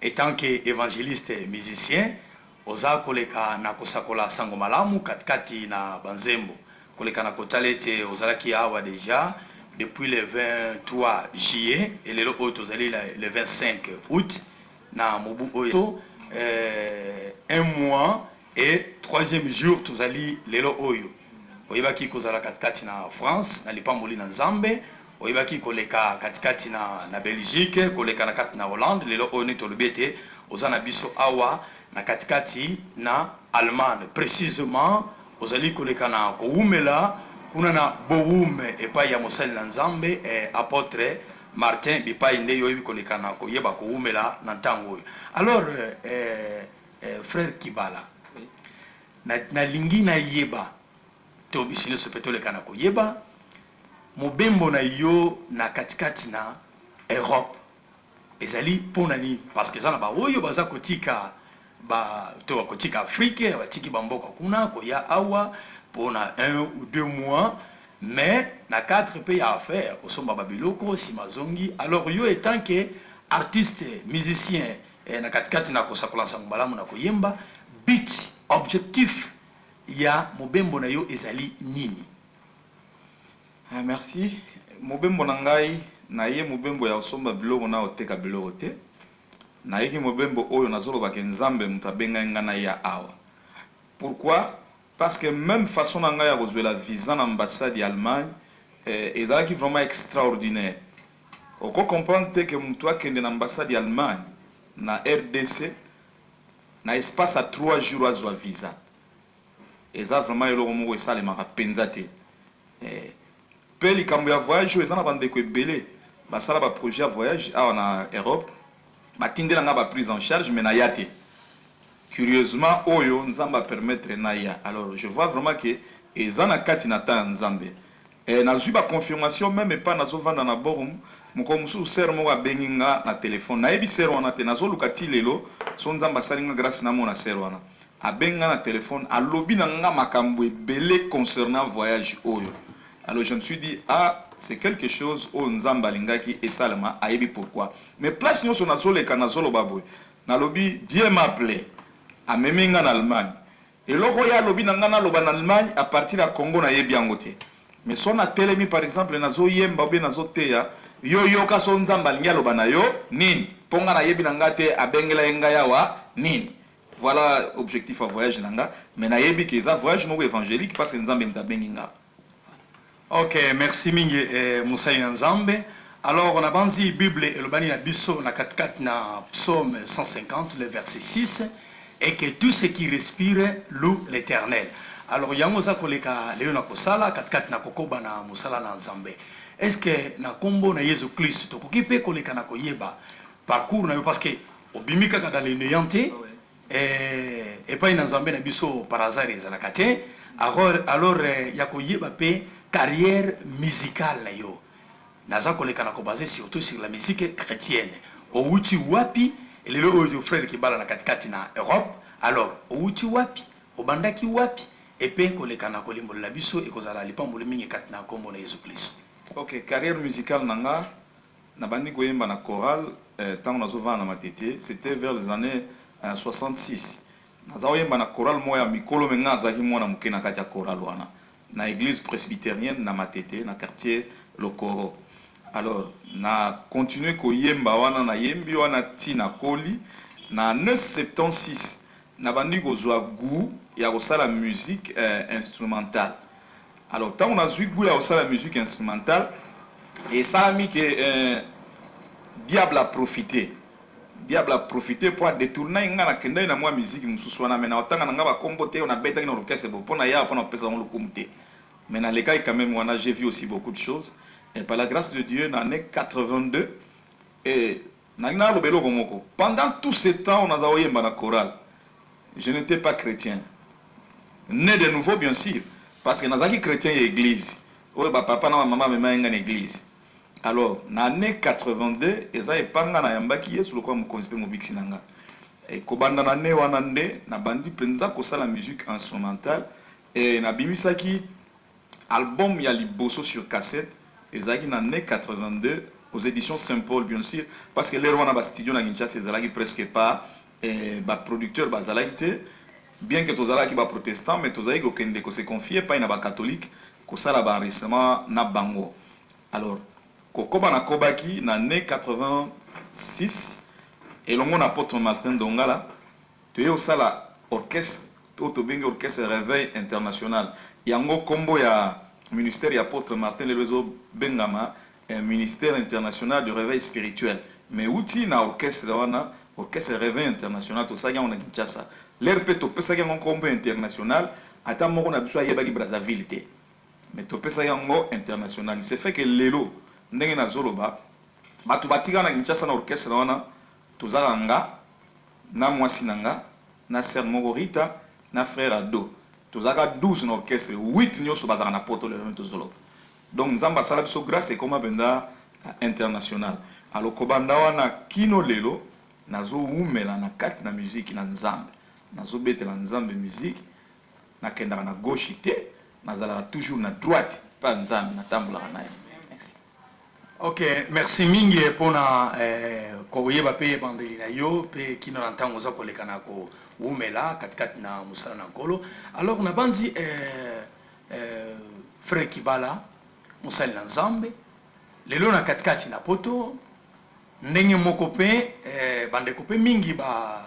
étant qu'évangéliste musicien oza koleka na kosakola sango malamu katikati na banzembo koleka na kotalete ozalaki awa déjà depuis le 23 juillet et le autre ozali le 25 août na mobu oyo un mois et troisième jour tozali lelo oyo oyebaki kozala katikati na France na lipamboli na Nzambe oyebaki koleka katikati na Belgique koleka na kati na Hollande lelo oyo tolobi ete oza na biso awa na katikati na Allemagne précisément ozali koleka na koumela kuna na boume epai ya mosali na Nzambe apôtre Martin bipai nde yoyebi koleka na koyeba koumela na ntango oyo. Alors frère Kibala na lingi na yeba to bisino sepetoleka na koyeba mobembo na yo na katikati na Europe ezali pona ni parce que zana ba oyo baza kotika ba to kotika Afrique batiki bamboka kuna koya awa pona 1 ou 2 mois mais na 4 pays à faire osomba babiloko simazongi. Alors yo étant que artiste musicien na katikati na kosakola sangalamu na koyemba but objectif ya mobembo na yo ezali nini? Merci. Mobembo na ngai na ye mobembo ya osomba biloko na oteka biloko te. Na yeki mobembo oyo nazoloba ke Nzambe mutabenga ngana ya awa. Pourquoi? Parce que même façon na ngai ya kozwela visa na ambassade ya Allemagne ezalaki vraiment extraordinaire. Oko comprendre te que mutu akende na ambassade ya Allemagne na RDC na espace à 3 jours azwa visa. Eza vraiment eloko moko esalemaka penza te. Pe likambo ya voyage eza na bandeko ebele basala ba projet ya voyage awa na Europe batindela nga ba prise en charge mais na ya te. Curieusement oyo Nzamba permettre na ya. Alors je vois vraiment que eza na kati na ta Nzambe. Nazwi ba confirmation même pas nazovanda na borum moko musu ser moko abengi nga na téléphone nayebi ser wana te nazoluka ti lelo so Nzamba salinga grâce na mona ser wana abenga na téléphone alobi na nga makambo ebele concernant voyage oyo. Alors je me suis dit ah c'est quelque chose au Nzamba lingaki et salama ayebi pourquoi mais place nyonso nazoleka nazoloba boy nalobi Dieu m'a appelé a meminga en Allemagne et loko ya lobi na nga na loba na Allemagne à partir ya Congo na yebi yango te mais son a telemi par exemple nazo yemba be nazo teya yo yoka so Nzamba linga loba na yo nini ponga na yebi na nga te abengela yenga yawa nini. Voilà objectif à voyage nanga mais na yebi ke za voyage moko évangélique parce que Nzambe mtabengi nga. Ok, merci mingi Moussaï Nzambe. Alors on a banzi Bible et le bani na biso na 4 na psaume 150 le verset 6 et que tout ce qui respire loue l'Éternel. Alors yango za koleka leo na kosala 4 na kokoba na musala na Nzambe. Est-ce que na kombo na Yesu Christ to kokipe koleka na koyeba parcours na yo parce que obimika ka dans le néanté et pas na Nzambe na biso par hasard ezalaka te. Alors ya koyeba pe carrière musicale na yo naza koleka na ko basé surtout sur la musique chrétienne outi wapi lelo oyo frère Kibala na katikati na Europe. Alors outi wapi obandaki wapi et pe koleka na kolimbola biso e kozala lipamboli mingi kati na kombo na Yesu Christ. OK, carrière musicale nanga na bandi koyemba na chorale tant nazovana na matete c'était vers les années 66 naza oyemba na chorale moya mikolo menga zaki mwana muke na kati ya chorale wana na église presbytérienne na matete na quartier Lokoro. Alors na continuer koyemba wana na yembi wana tina koli na 976 na bandi kozwa goût ya kosala musique instrumentale. Alors tant on a eu goût ya kosala musique instrumentale et ça a mis que diable a profité. Diable a profité pour détourner nga na kenda na moi musique mususu wana mais na otanga nga ba kombo te on a beta na orchestre bo pona ya pona pesa on le comté. Mais dans les cas quand même wana j'ai vu aussi beaucoup de choses et par la grâce de Dieu dans l'année 82 et na lobelo komoko pendant tout ce temps on a oyemba na chorale. Je n'étais pas chrétien. Né de nouveau bien sûr parce que nazaki chrétien et église. Ouais ba papa na maman me mainga église. Alors, dans l'année 82, ils ont épanga na yambaki yesu lokwa mukonzi pe mobiksi nanga. Et kobanda na ne wana nde na bandi penza kosala musique instrumentale et na bimisaki album ya liboso sur cassette ezalaki na année 82 aux éditions Saint-Paul bien sûr parce que lero wana ba studio na Kinshasa ezalaki presque pas ba producteur bazalaki te bien que tozalaki ba protestant mais tozalaki kokende ko se confier pas na ba catholique ko sala ba enregistrement na bango. Alors kokoba na kobaki na année 86 elongo na apôtre Martin Dongala toye osala orchestre to bengi orchestre Réveil International yango kombo ya ministère ya apôtre Martin Lelozo bengama ministère international de réveil spirituel mais outil na orchestre wana orchestre Réveil International to sagi on na Kinshasa l'air pe to pesa yango kombo international ata moko na biso ayebaki Brazzaville te mais to pesa yango international c'est fait que lelo ndenge na zoloba batu batika na Kinshasa na orchestre wana tozala nga na mwasi nanga na sœur Mogorita na frère Ado tozaka 12 na orchestre 8 nyoso bazaka na poto le tozolo donc nzamba sala biso grâce et comme benda international alors kobanda wana kino lelo nazo umela na kati na musique na nzambe nazo betela nzambe musique na kenda na gauche te nazala toujours na droite pas nzambe na tambola na ye. Ok, merci mingi pona koyeba pe bandeli na yo pe kino na ntango za kolekana ko umela katikati na musala na nkolo. Alors na banzi frère Kibala musali na nzambe lelo na katikati na poto ndenge moko pe bandeko pe mingi ba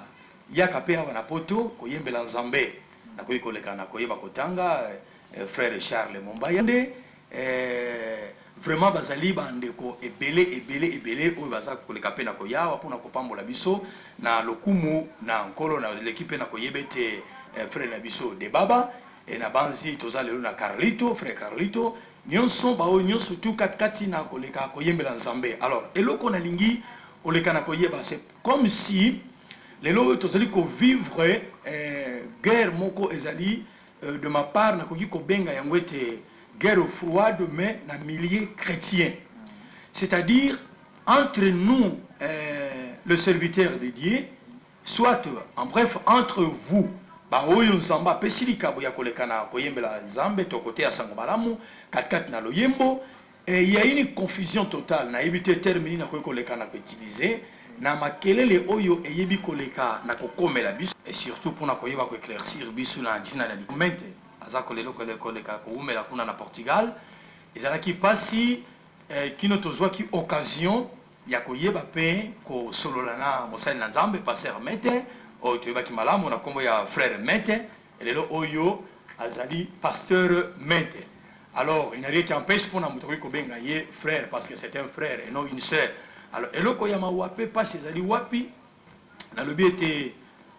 yaka pe aba na poto koyembela nzambe na kolekana koyeba kotanga frère Charles Mombayande vraiment bazali bandeko ebele oyo baza koleka pe na koyawa mpona kopambola biso na lokumu na nkolo na l'équipe na koyebete frère na biso de baba et na banzi toza lelo na Carlito frère Carlito nyonso bao nyonso tout katikati na koleka koyembela nzambe. Alors eloko na lingi koleka na koyeba c'est comme si lelo tozali ko vivre guerre moko ezali de ma part na koki kobenga yango ete guerre froide mais na milieu chrétien, c'est-à-dire entre nous le serviteur de Dieu, soit en bref entre vous ba oyo nzamba pesilika boya kolekana koyembela nzambe to côté ya sango malamu katikati na loyembo et il y a une confusion totale na ebité termini na kolekana ko utiliser na makelele oyo eyebi koleka na kokomela biso et surtout pour na koyeba ko éclaircir biso na dina na limente azako lelo koleka ko umela kuna na Portugal ezalaki pasi kino tozwa ki occasion ya koyeba pe ko solola na mosali na nzambe pasteur Mete oyo toyeba ki malamu na kombo ya frère Mete lelo oyo azali pasteur Mete. Alors il n'a rien qui empêche pour na muto ko benga ye frère parce que c'est un frère et non une sœur. Alors eloko ya mawape pasi ezali wapi na lobi ete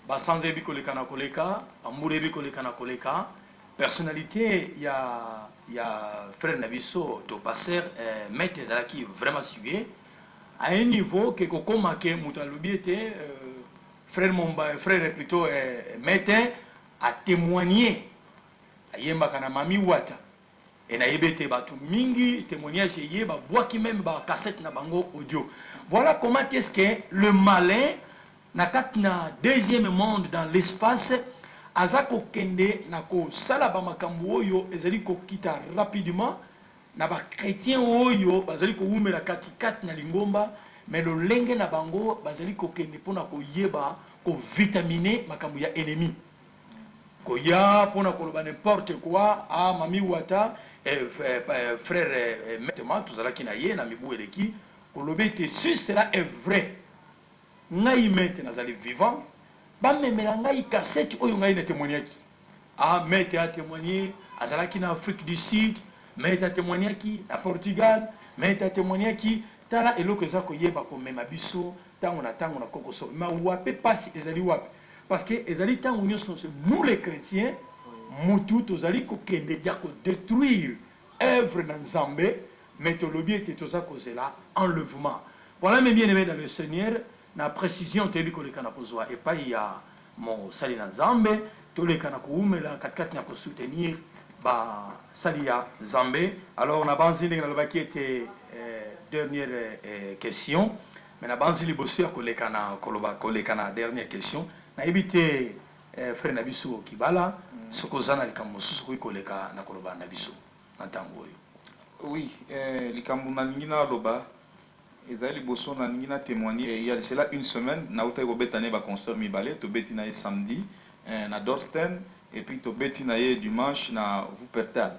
basanze bi koleka na koleka amure bi koleka na koleka personnalité il y a frère Nabiso to passer Mete ezalaki vraiment sué à un niveau que kokoma ke muto lobi ete frère Momba frère plutôt Mete a témoigné ayemba kana mami wata et na yebete batu mingi témoignage yeba boaki même ba cassette na bango audio. Voilà comment est-ce que le malin na katna deuxième monde dans l'espace azako kende na ko sala ba makambo oyo ezali ko kita rapidement na ba chrétien oyo bazali ko umela katikati na lingomba mais le lenge na bango bazali ko kende pona ko yeba ko vitaminer makambo ya ennemi ko ya pona ko loba n'importe quoi a mami wata frère maintenant tout ça qui na ye na mibu eleki ko lobe te si cela est vrai ngai Mete nazali vivant ba memela ngai cassette oyo ngai na témoignaki Mete a témoigné azalaki na Afrique du Sud Mete a témoignaki na Portugal Mete a témoignaki tala eloko eza ko yeba ko mema biso tango na kokoso ma wape pasi ezali wape parce que ezali tango nyonso nous les chrétiens mutu tozali ko kende ya ko détruire œuvre na nzambe mais tolobi ete toza kozela enlèvement. Voilà mes bien-aimés dans le Seigneur na précision toyebi koleka na kozwa epai ya mo sali na nzambe toleka na koumela katikati na kosoutenir ba sali ya nzambe. Alors na banzi ndenge nalobaki ete dernière question mais na banzi liboso ya koleka na dernière question na ebite frère na biso Kibala sokozana likambo mosusu koyi koleka na koloba na biso na ntango oyo. Oui, likambo nalingi naloba ezali liboso nalingi na témoigner il y a cela une semaine nautai kobeta ne ba concert mibale tobeti na ye samedi na Dorsten et puis tobeti na ye dimanche na Wuppertal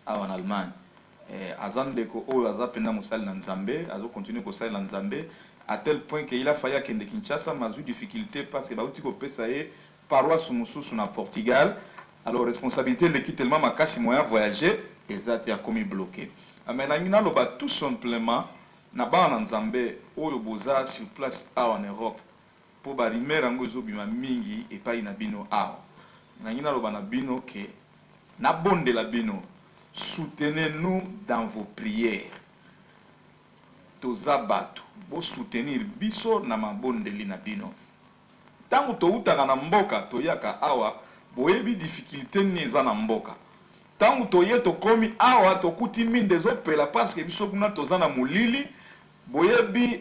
en Allemagne. Azandeko oyo aza penda mosali na Nzambe azo continuer kosali na Nzambe à tel point qu'il a fallu akende Kinshasa mazui difficulté parce que bauti kopesa ye paroisse mosusu na Portugal. Alors responsabilité l'équipe tellement makasi moyen voyager ezati a commis bloqué. Amenangina loba tout simplement na bana Nzambe oyo boza sur place en Europe pour ba rimera ngo ezobima mingi epai na bino awa. Nangina loba na bino ke na bonde la bino soutenez-nous dans vos prières. Toza bato bo soutenir biso na mabondeli na bino. Tango toutaka na mboka toyaka awa boyebi difficulté ni eza na mboka. Tango toye tokomi awa tokuti minde ezopela parce que biso kuna toza na molili boyebi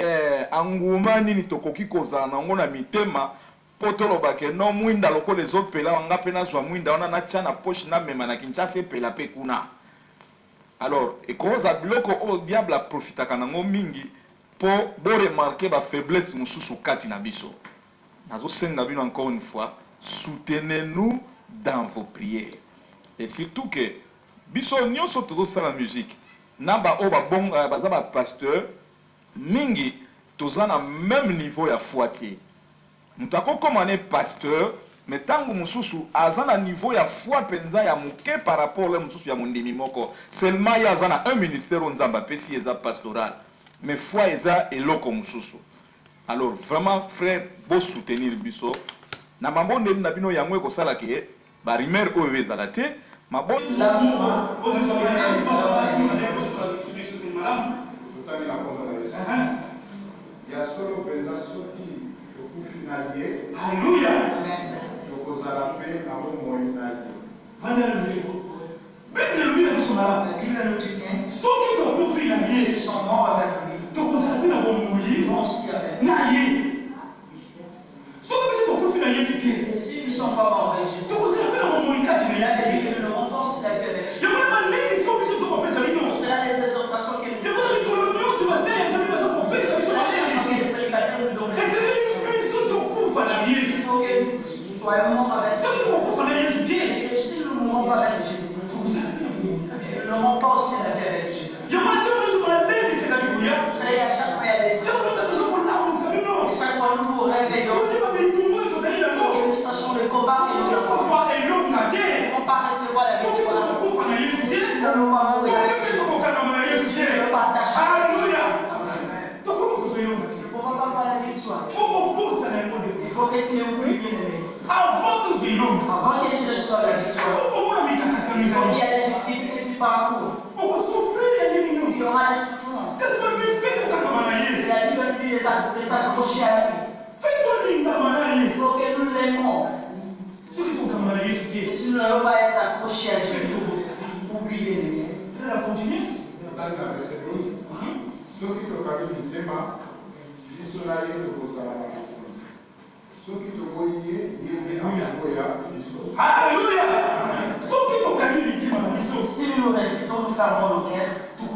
anguma nini tokoki kozala nango na mitema po toloba ke no mwinda lokola ezopela wanga mpe nazwa mwinda wana natia na poche namema na Kinshasa epela mpe kuna. Alors ekoza biloko oyo diable aprofitaka nango mingi po boremarke bafaiblesse mosusu kati na biso. Nazosenga bino encore une fois, soutenez-nous dans vos prières. Et surtout que biso nyonso tozosala la musique naba o babonga baza ba pasteur mingi toza na même niveau ya foi te. Mutu akokomane pasteur mais tango mususu aza na niveau ya foi penza ya muke par rapport le mususu ya mondimi moko. Seulement ya aza na un ministère Nzamba pesi eza pastoral mais foi eza eloko mususu. Alors vraiment frère bo soutenir biso na mabonde na bino yango ekosala ke ba rimer oyo ezala te mabonde ya solo penza soki tokufi na ye Alléluia. tokozala mpe na bomoi na ye Bible nous dit la Bible nous dit que ceux qui ont confié la vie sont morts avec lui. Donc vous allez bien mourir aussi avec lui. Ceux qui ont confié la vie, et si nous sommes pas morts avec Jésus, donc vous allez bien mourir quand il a fait que nous remontons si la vie avec Jésus. Je vous demande les sont obligés de comprendre ça. Cela les exhortations que nous. Je vous demande que nous tu vas faire un peu de comprendre ça. C'est la chose que les prédicateurs nous donnent. Et c'est une chose qu'on couvre la vie. Il faut que nous soyons morts avec Jésus. Ceux qui ont confié la vie, et si nous ne mourons pas avec Jésus, nous n'aurons pas aussi la vie avec Jésus. Je m'attends que vous savez, à chaque fois, il y a des choses. Et chaque fois, nous vous réveillons. Et nous sachons le combat que nous avons. On ne peut pas recevoir la victoire. Et si nous n'allons pas mourir avec Jésus, Jésus ne partage pas. Alléluia. Nous ne pouvons pas faire la victoire. Il faut que tu oublies bien-aimé. Avant que tu reçoives la victoire, il faut qu'il y ait des difficultés que tu parcours. Il y aura la souffrance. La Bible nous dit de s'accrocher à lui. Il faut que nous l'aimons. Et si nous n'allons pas être accrochés à Jésus, oubliez les miens. Dans le verset 12, ceux qui te carrent du thème, ils sont là et ils sont là. Ceux qui te voient, ils sont là. Alléluia. Si nous résistons, nous fermons nos cœurs, nous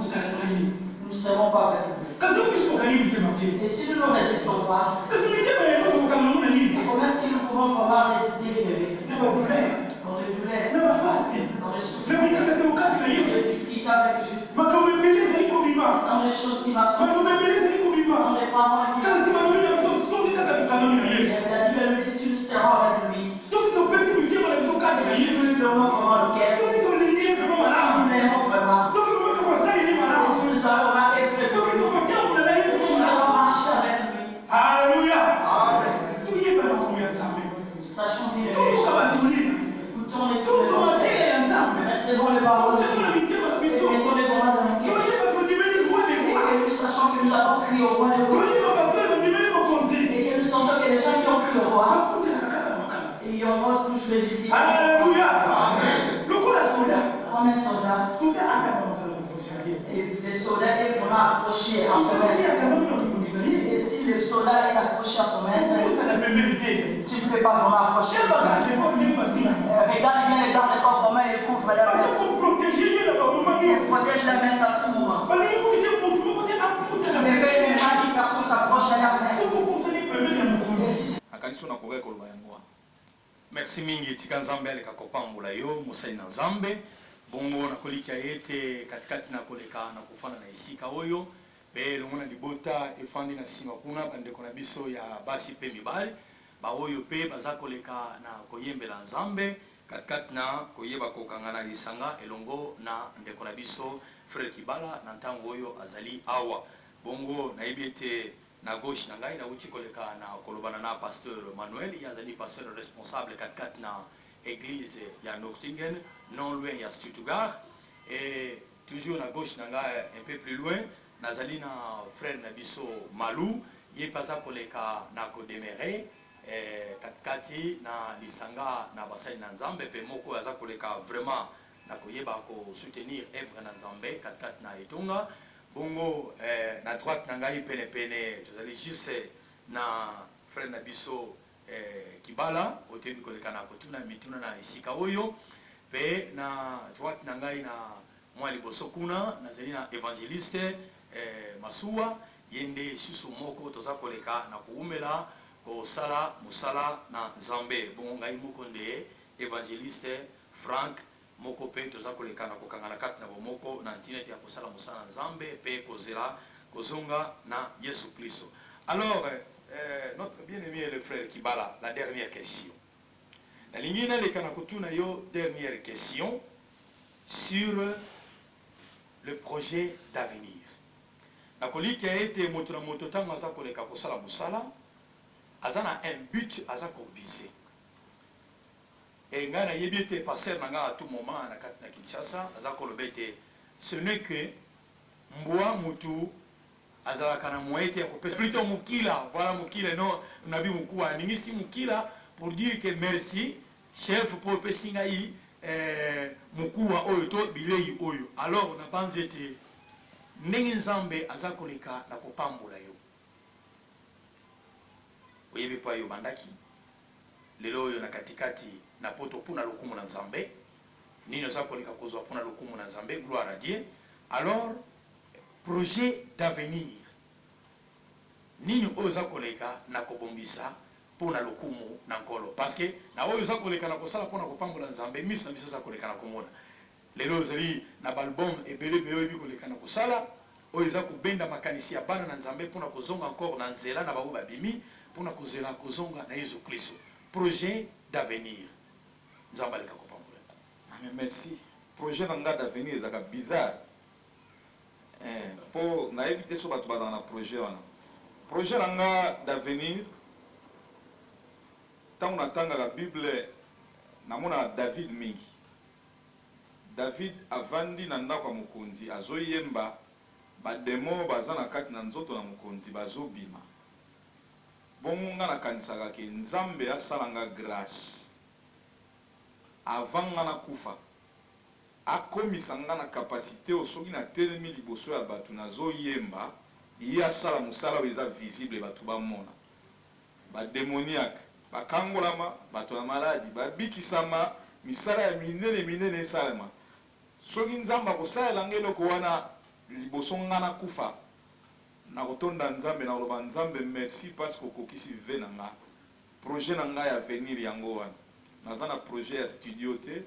ne serons pas avec lui. Et si nous ne résistons pas, comment est-ce que nous pouvons vraiment résister les bébés? Dans les douleurs, dans les souffrances, dans les difficultés avec Jésus, dans les choses qui m'assurent, dans les parents qui la Bible nous dit si nous serons avec lui, si nous lui donnons vraiment le cœur, si nous l'aimons vraiment, si nous allons avec lui, si nous allons marcher avec lui. Alléluia. Sachons bien écoutons les choses, recevons les paroles de Dieu, mettons les vraiment dans le cœur, et nous sachons que nous avons crié au roi des rois, et que nous sachons que les gens qui ont crié au roi, et ils ont touché les difficultés. Alléluia. Comme un soldat. Et les soldats est vraiment accroché à son maître. Et si le soldat est accroché à son maître, tu ne peux pas vraiment accrocher. Regarde bien les dents de l'époque, comment ils contre la bête. Il protège la bête à tout moment. L'éveil n'est pas qui personne s'approche à la bête. Merci mingi tika nzambe aleka kopambola yo mosali na nzambe bongo nakolika ete katikati nakoleka na kofanda na esika oyo pe lomona libota efandi na nsima kuna bandeko na biso ya basi pe mibali baoyo pe baza koleka na koyembela nzambe katikati na koyeba kokanga na lisanga elongo na ndeko na biso frère Kibala na ntango oyo azali awa bongo nayebi ete na gauche na ngai nauti koleka na kolobana na pasteur Manuel yazali pasteur responsable katikati na église ya Nürtingen non loin ya Stuttgart et toujours na gauche na ngai un peu plus loin nazali na frère na biso Malou ye paza koleka na kodemere katikati na lisanga na basali na nzambe pe moko aza koleka vraiment na koyeba ko soutenir œuvre na nzambe katikati na etonga bongo na droite na ngai pene pene tozali juste na frère na biso Kibala otebi koleka na kotuna mituna na esika oyo pe na droite na ngai na mwa liboso kuna nazali na évangéliste Masuwa yende susu moko toza koleka na kuumela kosala musala na nzambe bongo ngai moko nde évangéliste Frank moko pe toza koleka na kokanga na kati na bomoko na internet ya kosala musala na nzambe pe kozela kozonga na Yesu Kristo. Alors notre bien-aimé le frère Kibala, la dernière question. La ligne na leka na kotuna yo dernière question sur le projet d'avenir. Na koliki a été moto na moto tanga aza koleka kosala musala azana un but aza ko viser. Et nga na yebi ete passer na nga à tout moment na kati na Kinshasa aza kolobete ce n'est que mbwa mutu azalaka na moyete ya kopesa plutôt mukila voilà mukila non nabi mukuwa ningisi mukila pour dire que merci chef pour pesinga yi mukuwa oyo to bilei oyo alors na banzete ndenge nzambe aza koleka na kopambola yo oyebi pa yo bandaki lelo oyo na katikati na poto puna lokumu na nzambe nini oza koleka kozwa puna lokumu na nzambe gloire à Dieu. Alors projet d'avenir nini oyo oza koleka na kobongisa pona lokumu na nkolo parce que na oyo oza koleka na kosala pona kopambola nzambe miso na biso oza koleka na komona lelo ozali na balbum ebele ebele oyebi koleka na kosala oyo eza kobenda makanisi ya bana na nzambe mpona kozonga encore na nzela na bango babimi mpona kozela kozonga na Yesu Kristo. Projet d'avenir nzambe aleka kopambola. Amen, merci. Projet na nga d'avenir ezaka bizarre po nayebi te so bato bazala na projet wana. Projet na nga d'avenir ntango natangaka bible namona David mingi. David avandi na ndako ya mokonzi azoyemba bademo baza na kati na nzoto na mokonzi bazobima bongo nga nakanisaka ke nzambe asala nga grâce avant nga nakufa akomisa nga na kapasité oyo soki natelemi liboso ya bato nazoyemba ye asala mosala oyo eza visible bato bamona badémoniaque bakangolama bato na maladi babikisama misala ya minene minene esalema soki nzambe akosalela nga eloko wana liboso nga nakufa nakotonda nzambe nakoloba nzambe merci parce que okokisi ve na nga projet na nga ya avenir yango wana naza na projet ya studio te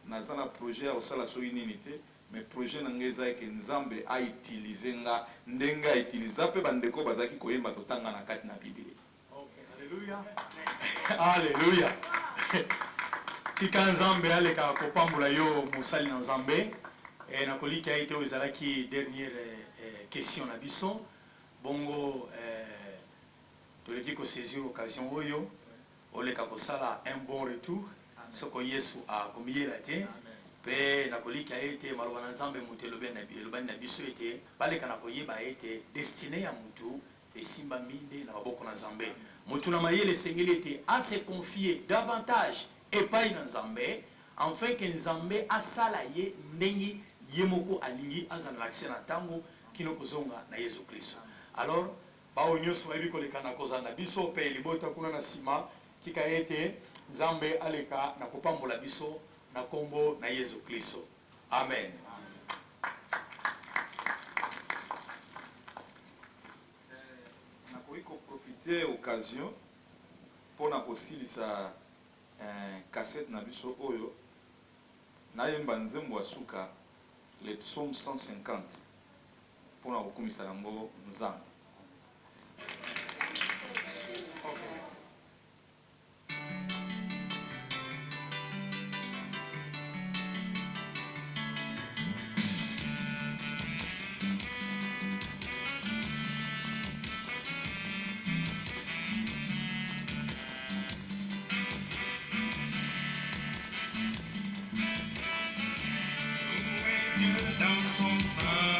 naza na projet ya kosala soki nini te mais projet na nga eza eke nzambe autilize nga ndenge autiliza mpe bandeko bazalaki koyemba totanga na kati na biblia. Alléluia. Alléluia. Tika nzambe aleka kopambola yo mosali na nzambe et nakoliki aite oyo ezalaki dernière question na biso bongo toleki kosaisir occasion oyo oleka kosala un bon retour soko Yesu akomiyela te pe nakoliki aite maloba na nzambe moto elobani na biso ete baleka na koyeba ete destiné ya motu esimba minde na maboko na nzambe motu na mayele esengeli ete ase confier davantage epai na nzambe afin ke nzambe asala ye ndenge ye moko alingi azala na lakise na ntango kino kozonga na Yesu Kristo. Alors bao nyonso bayebi koleka na kozala na biso mpe libota kuna na nsima tika ete nzambe aleka na kopambola biso na kombo na Yesu Kristo. Amen. Nakoki koprofite occasion mpona kosilisa cassette na biso oyo nayemba nzembo ya suka le psaume 150 mpona kokumisa yango nzambe. Dans son sein,